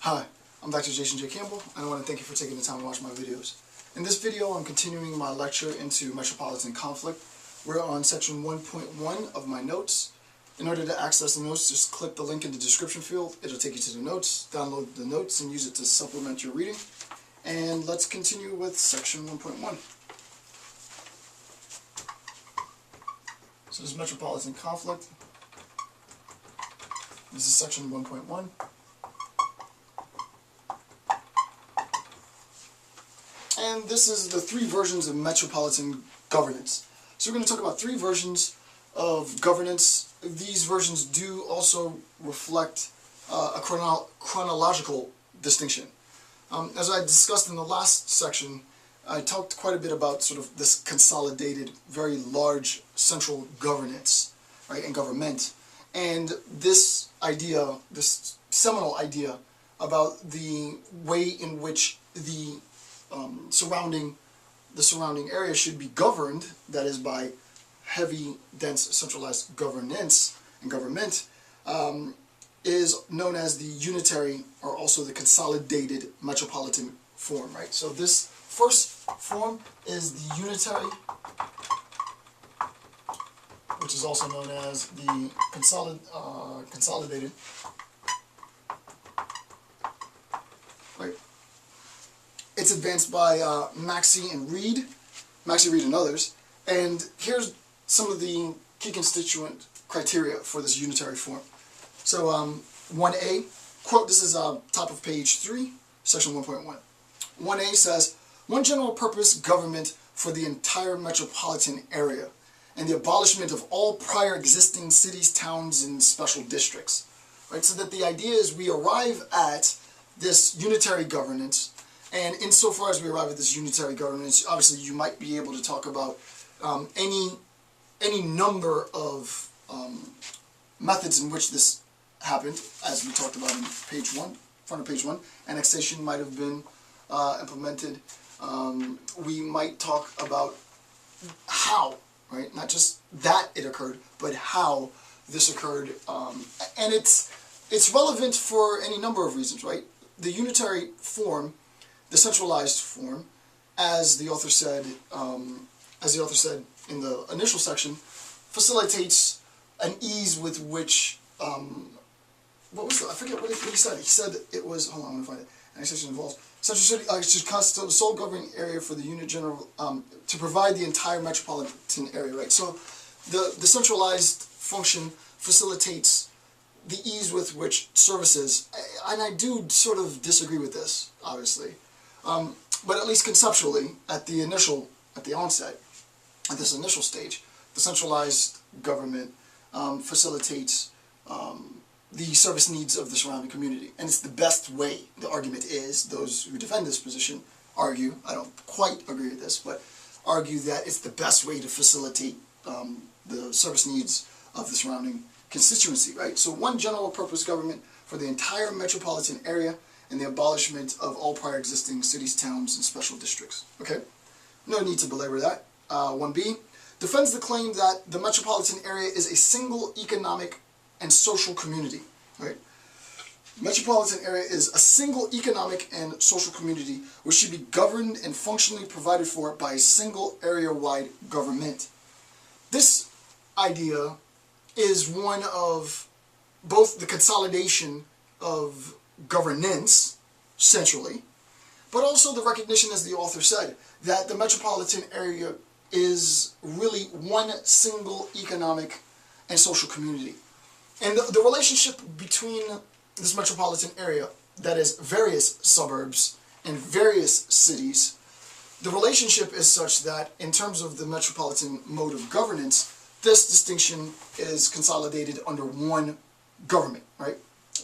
Hi, I'm Dr. Jason J. Campbell, and I want to thank you for taking the time to watch my videos. In this video, I'm continuing my lecture into metropolitan conflict. We're on section 1.1 of my notes. In order to access the notes, just click the link in the description field. It'll take you to the notes. Download the notes and use it to supplement your reading. And let's continue with section 1.1. So this is metropolitan conflict. This is section 1.1. And this is the three versions of metropolitan governance. So we're going to talk about three versions of governance. These versions do also reflect a chronological distinction. As I discussed in the last section, I talked quite a bit about sort of this consolidated, very large central governance, right, and government. And this idea, this seminal idea about the way in which the surrounding area should be governed, that is by heavy, dense, centralized governance and government, is known as the unitary or also the consolidated metropolitan form, right? So this first form is the unitary, which is also known as the consolidated, right? It's advanced by Maxey and Reed and others. And here's some of the key constituent criteria for this unitary form. So 1A, quote, this is top of page 3, section 1.1. 1A says, one general purpose government for the entire metropolitan area and the abolishment of all prior existing cities, towns, and special districts. Right? So that the idea is we arrive at this unitary governance. And insofar as we arrive at this unitary governance, obviously you might be able to talk about any number of methods in which this happened, as we talked about in page 1, front of page 1. Annexation might have been implemented. We might talk about how, right? Not just that it occurred, but how this occurred. And it's relevant for any number of reasons, right? The unitary form, the centralized form, as the author said in the initial section, facilitates an ease with which what was the, I forget what he said. He said it was, hold on, I'm gonna find it. Annexation involves central city should constitute the sole governing area for the unit general to provide the entire metropolitan area, right? So the centralized function facilitates the ease with which services, and I do sort of disagree with this, obviously. But at least conceptually, at the onset, at this initial stage, the centralized government facilitates the service needs of the surrounding community. And it's the best way, the argument is, those who defend this position argue, I don't quite agree with this, but argue that it's the best way to facilitate the service needs of the surrounding constituency, right? So one general purpose government for the entire metropolitan area and the abolishment of all prior existing cities, towns, and special districts. Okay? No need to belabor that. 1B, defends the claim that the metropolitan area is a single economic and social community. Right? Metropolitan area is a single economic and social community which should be governed and functionally provided for by a single area-wide government. This idea is one of both the consolidation of governance centrally, but also the recognition, as the author said, that the metropolitan area is really one single economic and social community. And the relationship between this metropolitan area, that is various suburbs and various cities, the relationship is such that in terms of the metropolitan mode of governance, this distinction is consolidated under one government, right?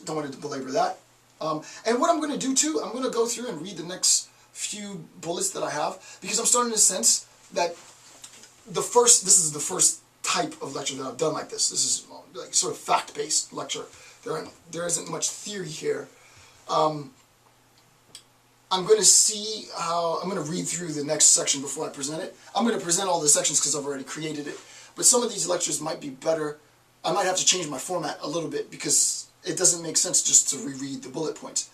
Don't want to belabor that. And what I'm going to do too, I'm going to go through and read the next few bullets that I have, because I'm starting to sense that this is the first type of lecture that I've done like this. This is like sort of fact-based lecture. There isn't much theory here. I'm going to see how, I'm going to read through the next section before I present it. I'm going to present all the sections because I've already created it. But some of these lectures might be better. I might have to change my format a little bit because it doesn't make sense just to reread the bullet points.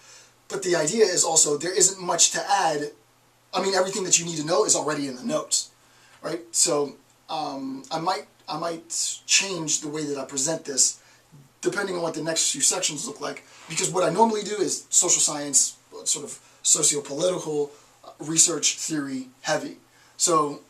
But the idea is also there isn't much to add. I mean, everything that you need to know is already in the notes, right? So I might change the way that I present this depending on what the next few sections look like, because what I normally do is social science, sort of socio-political research theory heavy. So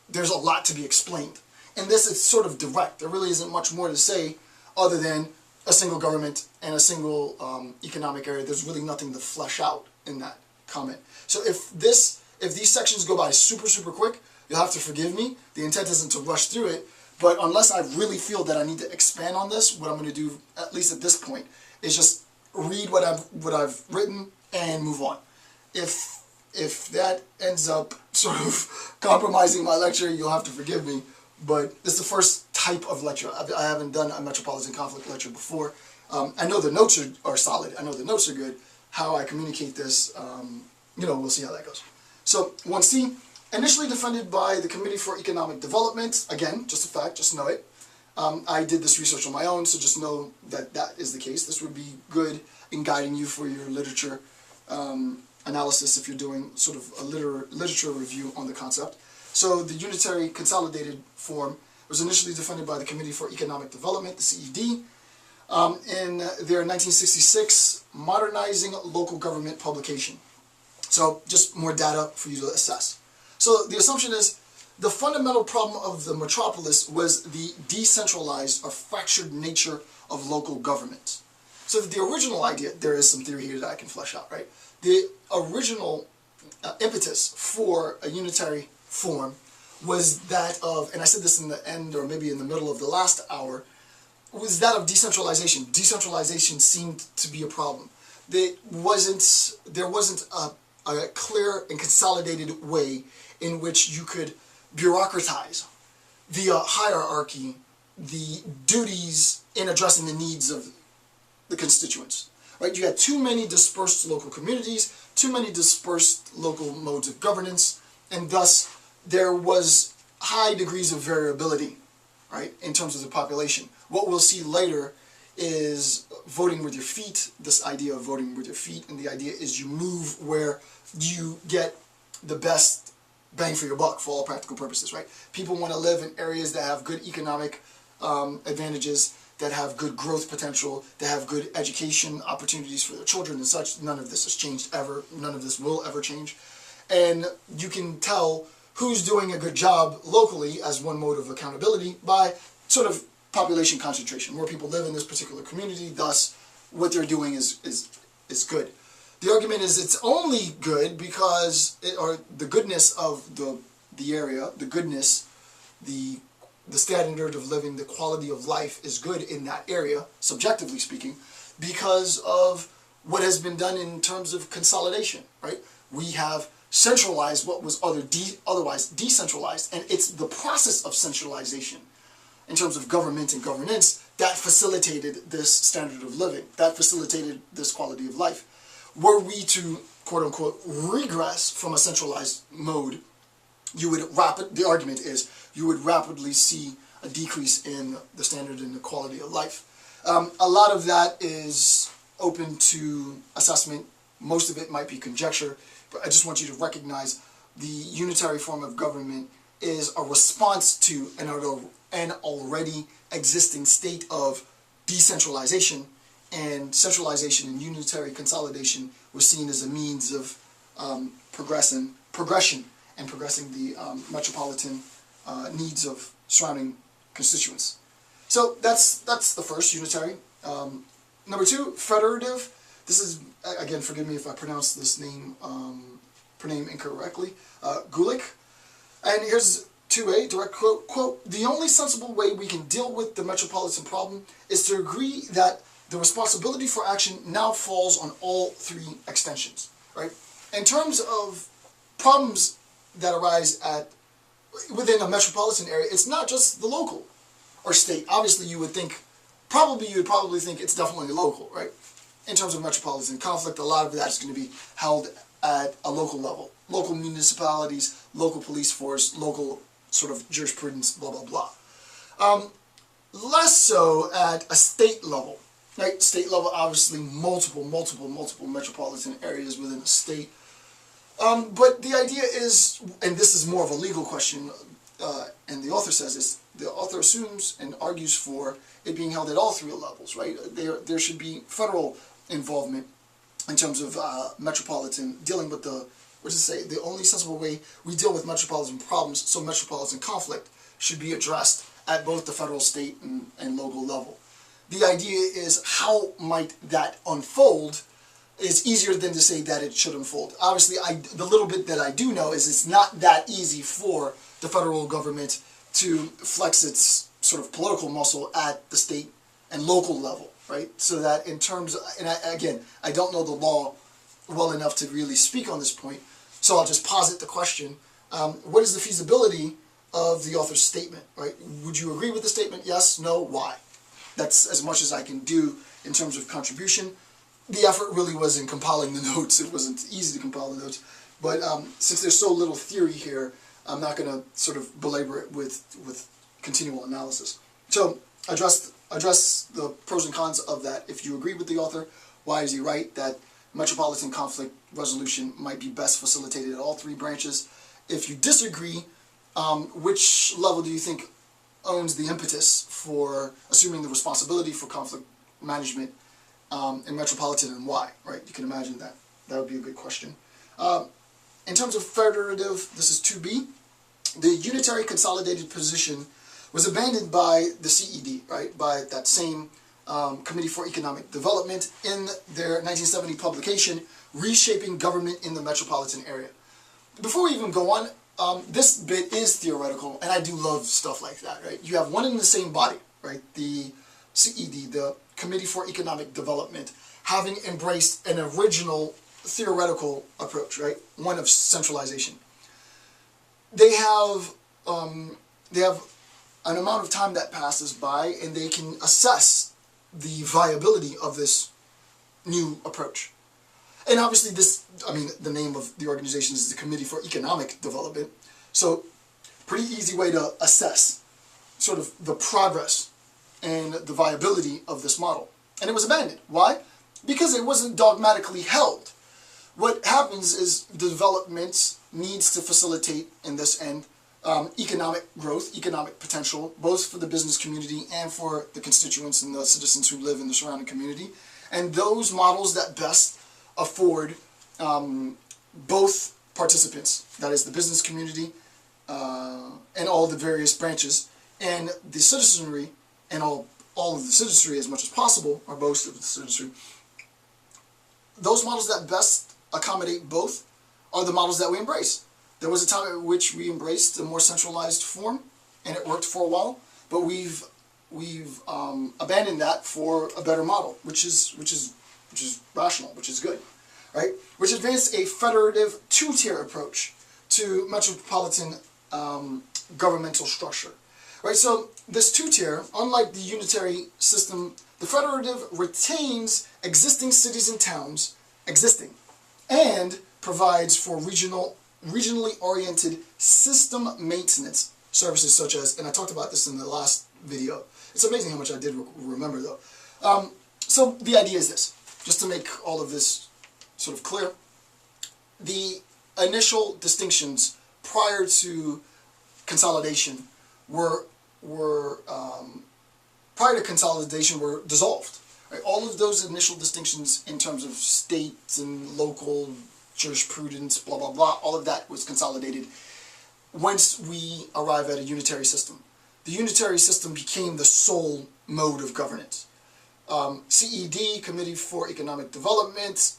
there's a lot to be explained. And this is sort of direct. There really isn't much more to say other than a single government and a single economic area. There's really nothing to flesh out in that comment. So if these sections go by super quick, you'll have to forgive me. The intent isn't to rush through it, but unless I really feel that I need to expand on this, what I'm going to do, at least at this point, is just read what I've written and move on. If that ends up sort of compromising my lecture, you'll have to forgive me. But this is the first type of lecture. I haven't done a Metropolitan conflict lecture before. I know the notes are solid. I know the notes are good. How I communicate this, we'll see how that goes. So 1C, initially defended by the Committee for Economic Development. Again, just a fact, just know it. I did this research on my own, so just know that that is the case. This would be good in guiding you for your literature analysis if you're doing sort of a literature review on the concept. So the unitary consolidated form was initially defended by the Committee for Economic Development, the CED, in their 1966 Modernizing Local Government publication. So just more data for you to assess. So the assumption is the fundamental problem of the metropolis was the decentralized or fractured nature of local government. So the original idea, there is some theory here that I can flesh out, right? The original impetus for a unitary form was that of, and I said this in the end or maybe in the middle of the last hour, was that of decentralization. Decentralization seemed to be a problem. There wasn't a clear and consolidated way in which you could bureaucratize via hierarchy the duties in addressing the needs of the constituents. Right? You had too many dispersed local communities, too many dispersed local modes of governance, and thus there was high degrees of variability, right, in terms of the population. What we'll see later is voting with your feet, this idea of voting with your feet, and the idea is you move where you get the best bang for your buck for all practical purposes, right? People want to live in areas that have good economic advantages, that have good growth potential, that have good education opportunities for their children and such. None of this has changed ever. None of this will ever change. And you can tell who's doing a good job locally as one mode of accountability by sort of population concentration. More people live in this particular community, thus what they're doing is good. The argument is it's only good because, or the goodness of the area, the goodness, the standard of living, the quality of life is good in that area, subjectively speaking, because of what has been done in terms of consolidation, right? We have centralized what was otherwise decentralized, and it's the process of centralization in terms of government and governance that facilitated this standard of living, that facilitated this quality of life. Were we to, quote-unquote, regress from a centralized mode, the argument is, you would rapidly see a decrease in the standard and the quality of life. A lot of that is open to assessment. Most of it might be conjecture, but I just want you to recognize the unitary form of government is a response to an already existing state of decentralization, and centralization and unitary consolidation was seen as a means of progression and progressing the metropolitan needs of surrounding constituents. So that's the first, unitary. Number two, federative. This is, again, forgive me if I pronounce this name incorrectly, Gulick. And here's 2A, direct quote, "The only sensible way we can deal with the metropolitan problem is to agree that the responsibility for action now falls on all three extensions," right? In terms of problems that arise within a metropolitan area, it's not just the local or state. Obviously, you would probably think it's definitely local, right? In terms of metropolitan conflict, a lot of that is going to be held at a local level. Local municipalities, local police force, local sort of jurisprudence, blah, blah, blah. Less so at a state level. right? State level, obviously, multiple metropolitan areas within a state. But the idea is, and this is more of a legal question, and the author says this, the author assumes and argues for it being held at all three levels, right? There should be federal involvement in terms of metropolitan, dealing with the, what does it say, the only sensible way we deal with metropolitan problems, so metropolitan conflict should be addressed at both the federal, state, and local level. The idea is, how might that unfold is easier than to say that it should unfold. Obviously, the little bit that I do know is it's not that easy for the federal government to flex its sort of political muscle at the state and local level, right? So that in terms of, and again, I don't know the law well enough to really speak on this point, so I'll just posit the question, what is the feasibility of the author's statement, right? Would you agree with the statement? Yes, no, why? That's as much as I can do in terms of contribution. The effort really was in compiling the notes. It wasn't easy to compile the notes. But since there's so little theory here, I'm not going to sort of belabor it with continual analysis. So address the pros and cons of that. If you agree with the author, why is he right that metropolitan conflict resolution might be best facilitated at all three branches? If you disagree, which level do you think owns the impetus for assuming the responsibility for conflict management in metropolitan, and why, right? You can imagine that. That would be a good question. In terms of federative, this is 2B. The unitary consolidated position was abandoned by the CED, right? By that same Committee for Economic Development in their 1970 publication, Reshaping Government in the Metropolitan Area. Before we even go on, this bit is theoretical, and I do love stuff like that, right? You have one in the same body, right? The CED, the Committee for Economic Development, having embraced an original theoretical approach, right? One of centralization. They have an amount of time that passes by, and they can assess the viability of this new approach. And obviously this, I mean, the name of the organization is the Committee for Economic Development. So, pretty easy way to assess sort of the progress and the viability of this model. And it was abandoned. Why? Because it wasn't dogmatically held. What happens is the development needs to facilitate, in this end, economic growth, economic potential, both for the business community and for the constituents and the citizens who live in the surrounding community. And those models that best afford both participants, that is the business community and all the various branches, and the citizenry, and all of the citizenry as much as possible, or most of the citizenry, those models that best accommodate both are the models that we embrace. There was a time at which we embraced a more centralized form, and it worked for a while, but we've abandoned that for a better model, which is rational, which is good, right? Which advanced a federative two-tier approach to metropolitan governmental structure, right? So this two-tier, unlike the unitary system, the federative retains existing cities and towns, and provides for regionally oriented system maintenance services such as, and I talked about this in the last video. It's amazing how much I did remember though. So the idea is this, just to make all of this sort of clear. The initial distinctions prior to consolidation were dissolved. Right? All of those initial distinctions in terms of state and local jurisprudence, blah, blah, blah, all of that was consolidated once we arrive at a unitary system. The unitary system became the sole mode of governance. CED, Committee for Economic Development,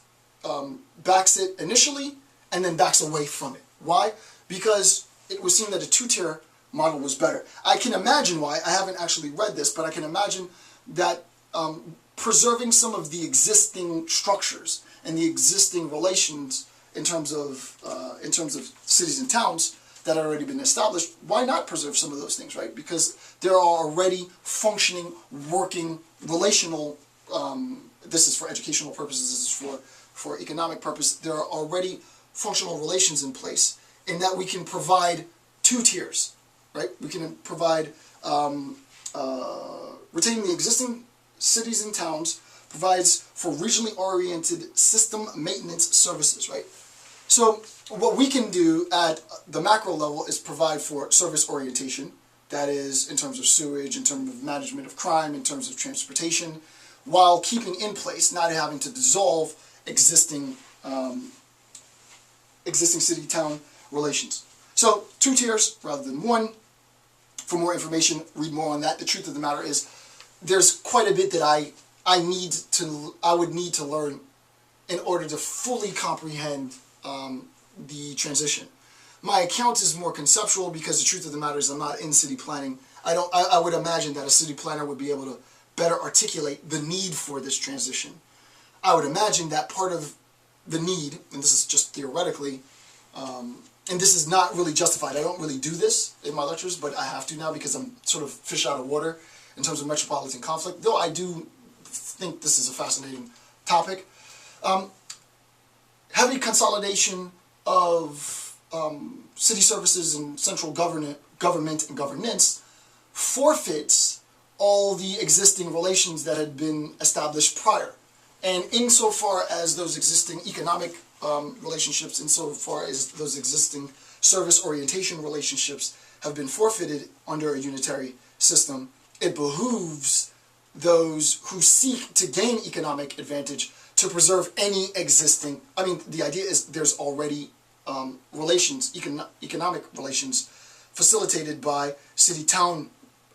backs it initially and then backs away from it. Why? Because it was seen that a two-tier model was better. I can imagine why. I haven't actually read this, but I can imagine that preserving some of the existing structures and the existing relations in terms of cities and towns that have already been established, why not preserve some of those things, right? Because there are already functioning, working, relational, this is for educational purposes, this is for economic purpose, there are already functional relations in place in that we can provide two tiers, right? We can provide, retaining the existing cities and towns provides for regionally oriented system maintenance services, right? So what we can do at the macro level is provide for service orientation, that is in terms of sewage, in terms of management of crime, in terms of transportation, while keeping in place, not having to dissolve existing city-town relations. So 2 tiers rather than 1. For more information, read more on that. The truth of the matter is, there's quite a bit that I would need to learn in order to fully comprehend the transition. My account is more conceptual because the truth of the matter is I'm not in city planning. I would imagine that a city planner would be able to better articulate the need for this transition. I would imagine that part of the need, and this is just theoretically, and this is not really justified. I don't really do this in my lectures, but I have to now because I'm sort of fish out of water in terms of metropolitan conflict, though I do think this is a fascinating topic. Heavy consolidation of city services and central government and governance forfeits all the existing relations that had been established prior. And insofar as those existing economic relationships, insofar as those existing service orientation relationships have been forfeited under a unitary system, it behooves those who seek to gain economic advantage to preserve any existing, the idea is there's already relations, economic relations facilitated by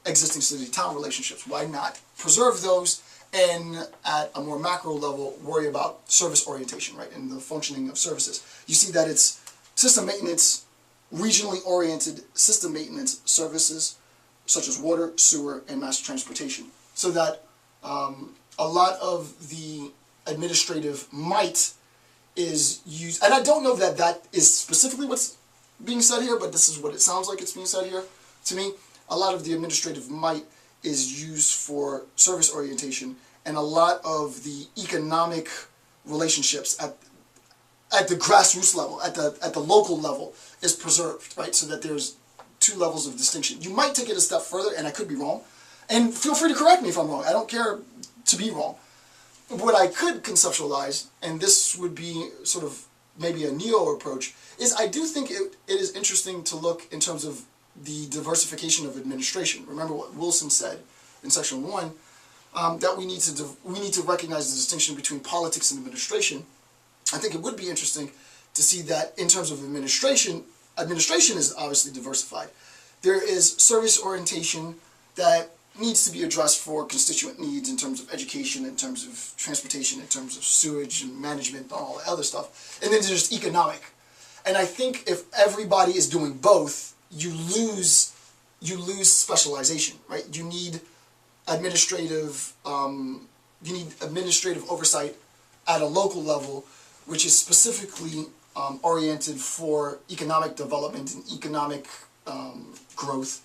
existing city-town relationships. Why not preserve those and at a more macro level worry about service orientation, right, and the functioning of services? You see that it's system maintenance, regionally oriented system maintenance services such as water, sewer, and mass transportation, so that a lot of the administrative might is used, and I don't know that that is specifically what's being said here, but this is what it sounds like it's being said here to me. A lot of the administrative might is used for service orientation, and a lot of the economic relationships at the grassroots level, at the local level, is preserved, right? So that there's 2 levels of distinction. You might take it a step further, and I could be wrong, and feel free to correct me if I'm wrong. I don't care to be wrong. What I could conceptualize, and this would be sort of maybe a neo approach, is I do think it is interesting to look in terms of the diversification of administration. Remember what Wilson said in section 1, that we need to recognize the distinction between politics and administration. I think it would be interesting to see that in terms of administration is obviously diversified. There is service orientation that needs to be addressed for constituent needs in terms of education, in terms of transportation, in terms of sewage and management and all that other stuff. And then there's economic. And I think if everybody is doing both, you lose specialization, right? You need administrative oversight at a local level, which is specifically oriented for economic development and economic growth.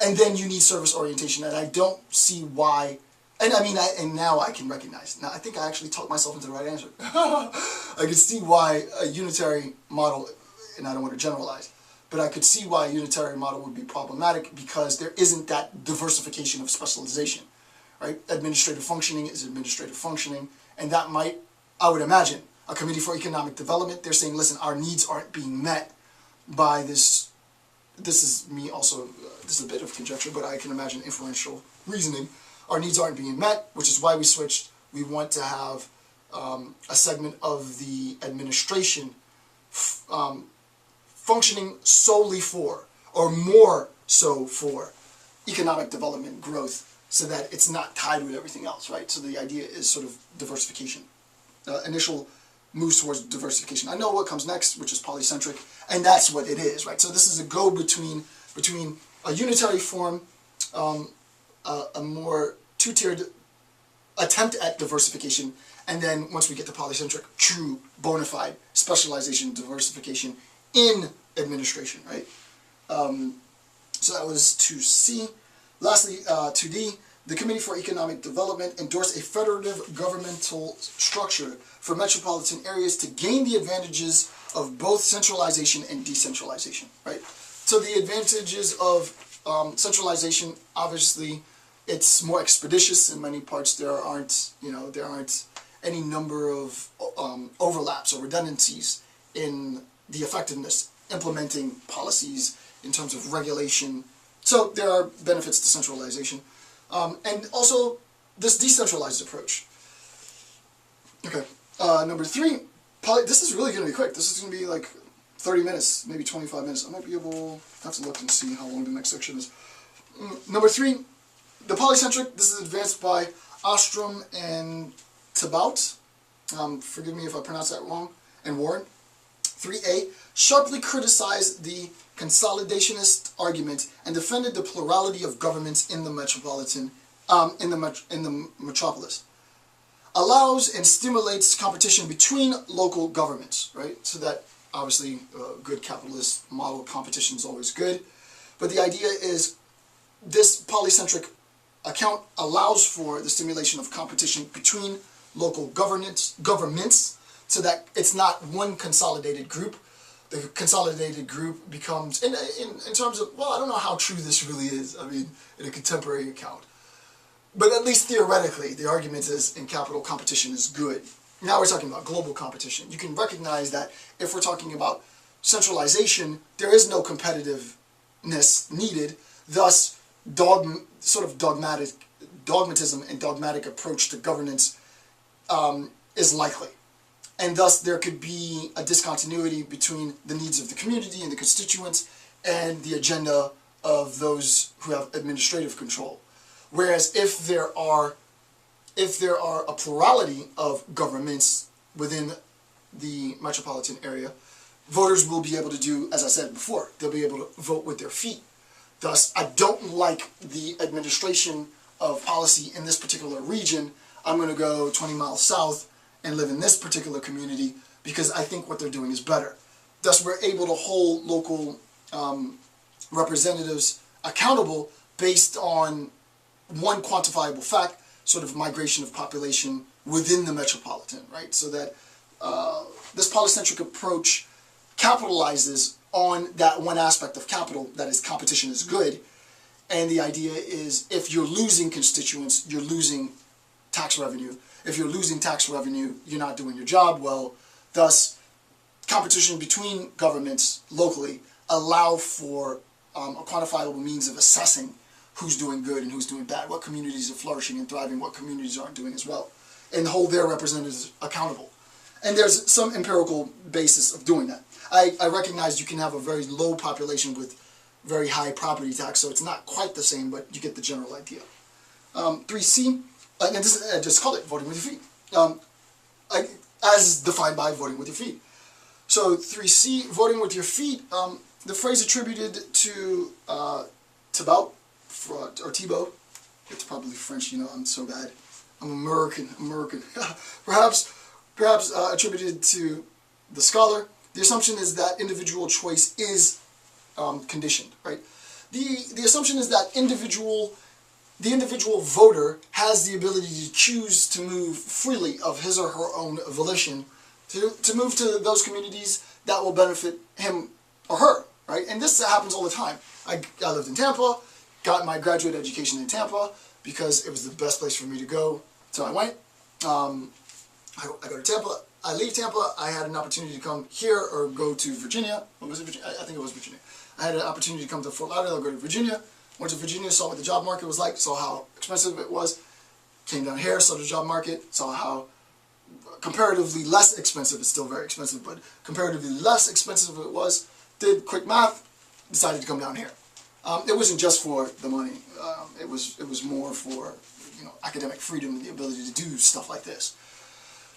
And then you need service orientation, and I don't see why. And and now I can recognize. Now I think I actually talked myself into the right answer. I could see why a unitary model, and I don't want to generalize, but I could see why a unitary model would be problematic because there isn't that diversification of specialization, right? Administrative functioning is administrative functioning, and that might, I would imagine, a committee for economic development, they're saying, listen, our needs aren't being met by this. This is me also, this is a bit of conjecture, but I can imagine inferential reasoning. Our needs aren't being met, which is why we switched. We want to have a segment of the administration functioning solely for, or more so for, economic development growth, so that it's not tied with everything else, right? So the idea is sort of diversification. Initial moves towards diversification. I know what comes next, which is polycentric, and that's what it is, right? So this is a go-between a unitary form, a more 2-tiered attempt at diversification, and then once we get to polycentric, true bona fide specialization, diversification in administration, right? So that was 2C. Lastly, 2D, the Committee for Economic Development endorsed a federative governmental structure for metropolitan areas to gain the advantages of both centralization and decentralization, right? So the advantages of centralization obviously It's more expeditious in many parts. There aren't any number of overlaps or redundancies in the effectiveness implementing policies in terms of regulation. So there are benefits to centralization, and also this decentralized approach. Okay, number 3. This is really going to be quick. This is going to be like 30 minutes, maybe 25 minutes. I might be able to have to look and see how long the next section is. Number 3, the polycentric. This is advanced by Ostrom and Thibaut. Forgive me if I pronounce that wrong. And Warren. 3a, sharply criticized the consolidationist argument and defended the plurality of governments in the metropolitan, in the metropolis. Allows and stimulates competition between local governments, right? So that obviously good capitalist model competition is always good, but the idea is this polycentric account allows for the stimulation of competition between local governments, so that it's not one consolidated group. The consolidated group becomes, in terms of, well, I don't know how true this really is, I mean, in a contemporary account. But at least theoretically, the argument is in capital competition is good. Now we're talking about global competition. You can recognize that if we're talking about centralization, there is no competitiveness needed, thus dogmatism and dogmatic approach to governance is likely. And thus there could be a discontinuity between the needs of the community and the constituents and the agenda of those who have administrative control. Whereas if there are a plurality of governments within the metropolitan area, voters will be able to do, as I said before, they'll be able to vote with their feet. Thus, I don't like the administration of policy in this particular region. I'm going to go 20 miles south and live in this particular community because I think what they're doing is better. Thus, we're able to hold local representatives accountable based on one quantifiable fact, sort of migration of population within the metropolitan, right? So that this polycentric approach capitalizes on that one aspect of capital, that is competition is good, and the idea is if you're losing constituents, you're losing tax revenue. If you're losing tax revenue, you're not doing your job well. Thus, competition between governments locally allow for a quantifiable means of assessing who's doing good and who's doing bad, what communities are flourishing and thriving, what communities aren't doing as well, and hold their representatives accountable. And there's some empirical basis of doing that. I recognize you can have a very low population with very high property tax, so it's not quite the same, but you get the general idea. 3C, and this is, I just call it voting with your feet, as defined by voting with your feet. So 3C, voting with your feet, the phrase attributed to Thibaut, or Thibaut, it's probably French, you know, I'm so bad. I'm American. perhaps attributed to the scholar. The assumption is that individual choice is conditioned, right? The assumption is that the individual voter has the ability to choose to move freely of his or her own volition to move to those communities that will benefit him or her, right? And this happens all the time. I lived in Tampa, got my graduate education in Tampa because it was the best place for me to go, so I went. I go to Tampa, I leave Tampa, I had an opportunity to come here or go to Virginia. Or was it Virginia? I think it was Virginia. I had an opportunity to come to Fort Lauderdale, go to Virginia. Went to Virginia, saw what the job market was like, saw how expensive it was. Came down here, saw the job market, saw how comparatively less expensive, it's still very expensive, but comparatively less expensive it was. Did quick math, decided to come down here. It wasn't just for the money. It was more for, you know, academic freedom and the ability to do stuff like this.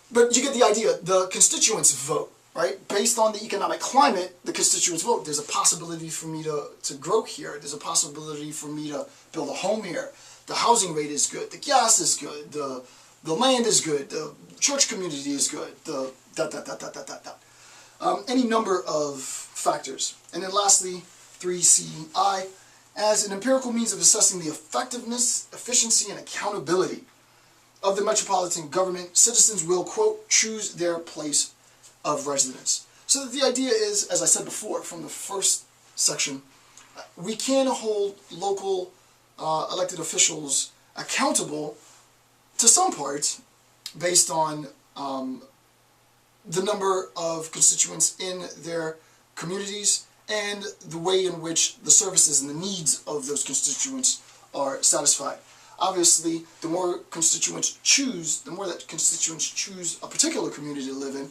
But you get the idea. The constituents vote, right? Based on the economic climate, the constituents vote. There's a possibility for me to grow here. There's a possibility for me to build a home here. The housing rate is good. The gas is good. The land is good. The church community is good. The any number of factors. And then lastly, 3CI, as an empirical means of assessing the effectiveness, efficiency, and accountability of the metropolitan government, citizens will, quote, choose their place of residence. So the idea is, as I said before, from the first section, we can hold local elected officials accountable to some part based on the number of constituents in their communities and the way in which the services and the needs of those constituents are satisfied. Obviously, the more constituents choose, the more that constituents choose a particular community to live in,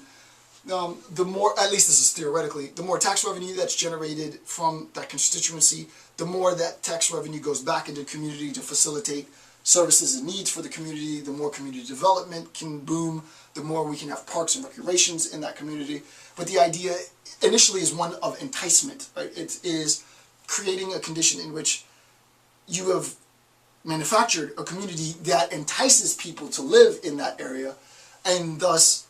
the more, at least this is theoretically, the more tax revenue that's generated from that constituency, the more that tax revenue goes back into the community to facilitate services and needs for the community, the more community development can boom, the more we can have parks and recreations in that community. But the idea initially is one of enticement, right? It is creating a condition in which you have manufactured a community that entices people to live in that area, and thus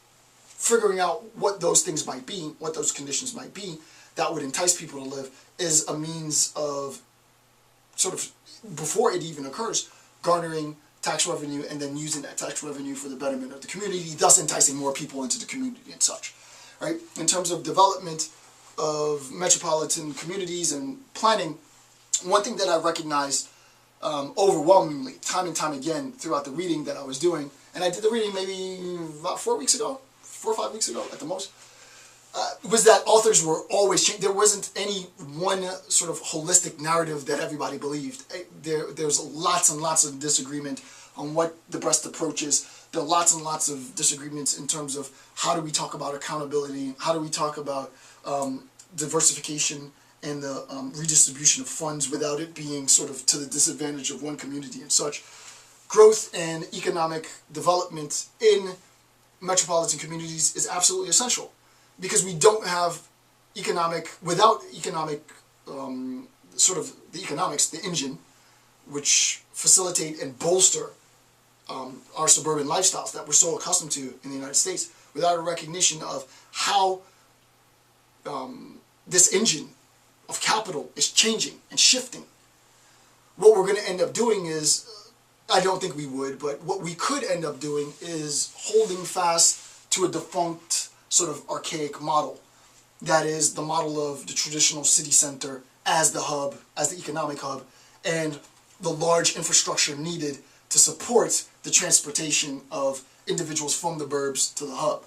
figuring out what those things might be, what those conditions might be that would entice people to live, is a means of sort of, before it even occurs, garnering tax revenue and then using that tax revenue for the betterment of the community, thus enticing more people into the community and such, right? In terms of development of metropolitan communities and planning, one thing that I recognized overwhelmingly, time and time again, throughout the reading that I was doing, and I did the reading maybe about 4 or 5 weeks ago at the most, was that authors were always changing. There wasn't any one sort of holistic narrative that everybody believed. There's lots and lots of disagreement on what the best approach is. There are lots and lots of disagreements in terms of how do we talk about accountability, how do we talk about diversification and the redistribution of funds without it being sort of to the disadvantage of one community and such. Growth and economic development in metropolitan communities is absolutely essential, because we don't have without economic, sort of the economics, the engine, which facilitate and bolster our suburban lifestyles that we're so accustomed to in the United States, without a recognition of how this engine of capital is changing and shifting. What we're going to end up doing is, I don't think we would, but what we could end up doing is holding fast to a defunct sort of archaic model. That is the model of the traditional city center as the hub, as the economic hub, and the large infrastructure needed to support the transportation of individuals from the burbs to the hub.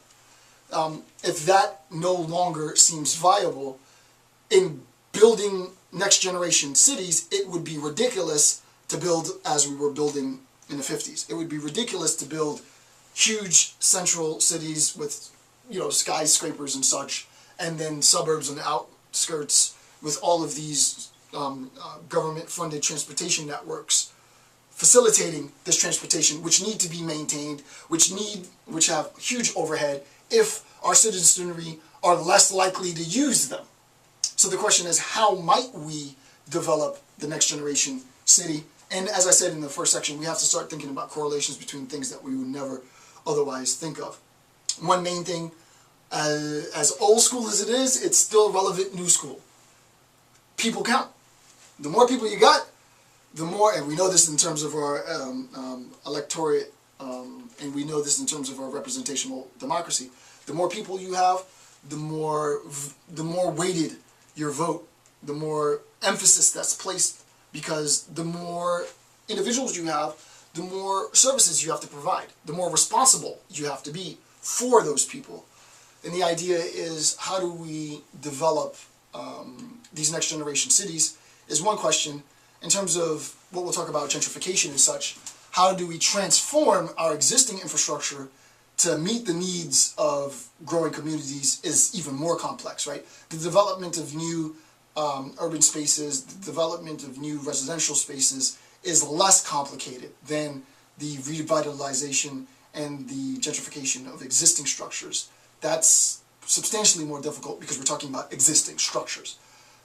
If that no longer seems viable, in building next generation cities, it would be ridiculous to build as we were building in the 50s. It would be ridiculous to build huge central cities with, skyscrapers and such, and then suburbs and outskirts with all of these government-funded transportation networks facilitating this transportation, which need to be maintained, which have huge overhead if our citizenry are less likely to use them. So the question is, how might we develop the next generation city? And as I said in the first section, we have to start thinking about correlations between things that we would never otherwise think of. One main thing, as old school as it is, it's still relevant new school. People count. The more people you got, the more, and we know this in terms of our electorate, and we know this in terms of our representational democracy, the more people you have, the more weighted your vote, the more emphasis that's placed, because the more individuals you have, the more services you have to provide, the more responsible you have to be for those people. And the idea is, how do we develop these next generation cities is one question. In terms of what we'll talk about, gentrification and such, how do we transform our existing infrastructure to meet the needs of growing communities is even more complex, right? The development of new urban spaces, the development of new residential spaces is less complicated than the revitalization and the gentrification of existing structures. That's substantially more difficult because we're talking about existing structures.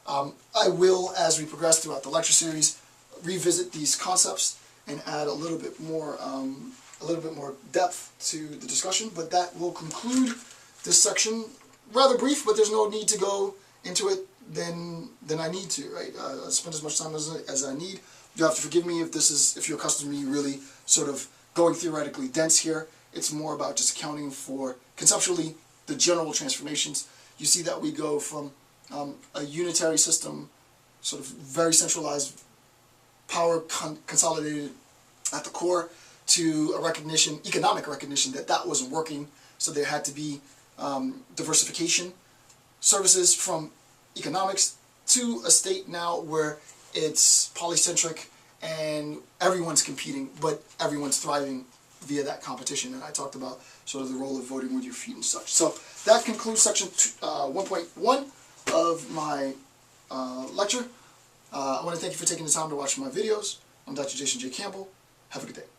I will, as we progress throughout the lecture series, revisit these concepts and add a little bit more depth to the discussion, but that will conclude this section. Rather brief, but there's no need to go into it than I need to, right? I spend as much time as I need. You have to forgive me if you're accustomed to me really sort of going theoretically dense here. It's more about just accounting for, conceptually, the general transformations. You see that we go from a unitary system, sort of very centralized, power consolidated at the core to a recognition, economic recognition, that that wasn't working. So there had to be diversification, services from economics to a state now where it's polycentric and everyone's competing, but everyone's thriving via that competition. And I talked about sort of the role of voting with your feet and such. So that concludes section 1.1 of my lecture. I want to thank you for taking the time to watch my videos. I'm Dr. Jason J. Campbell. Have a good day.